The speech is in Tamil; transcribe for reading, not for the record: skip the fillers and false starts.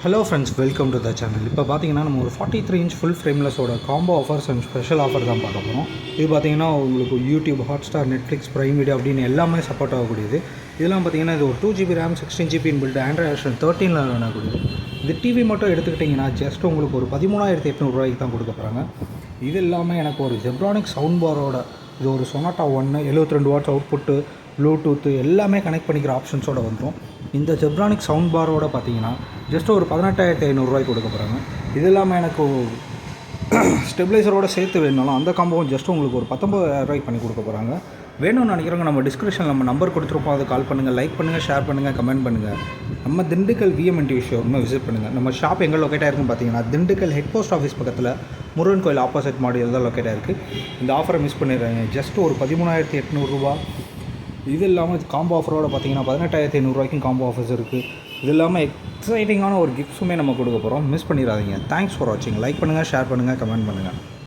Hello friends, welcome to the channel. இப்போ பார்த்தீங்கன்னா நம்ம ஒரு 43 இன்ச் ஃபுல் ஃப்ரேம்லெஸோட combo offers and special offer தான் பார்க்க போகிறோம். இது பார்த்தீங்கன்னா உங்களுக்கு YouTube, Hotstar, Netflix, Prime Video அப்படின்னு எல்லாமே சப்போர்ட் ஆகக்கூடியது. இதெல்லாம் பார்த்தீங்கன்னா இது ஒரு 2GB RAM 16GB inbuilt Android version 13ல் ரன் ஆகக்கூடியது. இது டிவி மட்டும் எடுத்துக்கிட்டிங்கன்னா ஜஸ்ட் உங்களுக்கு ஒரு 13,800 தான் கொடுக்க போகிறாங்க. இது இல்லாமல் எனக்கு ஒரு ஜெப்ரானிக் சவுண்ட் பாரோட இது ஒரு சொனாட்டா 1 72 வாட்ஸ் அவுட்புட்டு, ப்ளூடூத்து எல்லாமே கனெக்ட் பண்ணிக்கிற ஆப்ஷன்ஸோடு வந்துடும். இந்த ஜெப்ரானிக் சவுண்ட் பாரோட பார்த்தீங்கன்னா ஜஸ்ட் ஒரு 18,500 கொடுக்க போகிறாங்க. இது இல்லாமல் எனக்கு ஸ்டெபிளைசரோடு சேர்த்து வேணுனாலும் அந்த காம்போவும் ஜஸ்ட் உங்களுக்கு ஒரு 19,000 பண்ணி கொடுக்க போகிறாங்க. வேணும்னு நினைக்கிறவங்க நம்ம டிஸ்கிரிப்ஷனில் நம்ம நம்பர் கொடுத்துருப்போம், அதை கால் பண்ணுங்கள், லைக் பண்ணுங்கள், ஷேர் பண்ணுங்கள், கமெண்ட் பண்ணுங்கள். நம்ம திண்டுக்கல் VMNT ஷோரூமை விசிட் பண்ணுங்கள். நம்ம ஷாப் எங்கே லொக்கேட் ஆகிருக்குன்னு பார்த்தீங்கன்னா திண்டுக்கல் ஹெட் போஸ்ட் ஆஃபீஸ் பக்கத்தில் முருகன் கோயில் ஆப்போசிட் மாடியில் தான் லொக்கேட் ஆகிருக்கு. இந்த ஆஃபரை மிஸ் பண்ணிடுறாங்க. ஜஸ்ட் ஒரு 13,800. இது இல்லாமல் காம்போ ஆஃபரோடு பார்த்தீங்கன்னா 18,500 காம்போ ஆஃபர்ஸ் இருக்குது. இது இல்லாமல் எக்ஸைட்டிங்கான ஒரு கிஃப்ட்ஸுமே நம்ம கொடுக்க போகிறோம். மிஸ் பண்ணிடாதீங்க. தேங்க்ஸ் ஃபார் வாட்சிங். லைக் பண்ணுங்கள், ஷேர் பண்ணுங்கள், கமெண்ட் பண்ணுங்கள்.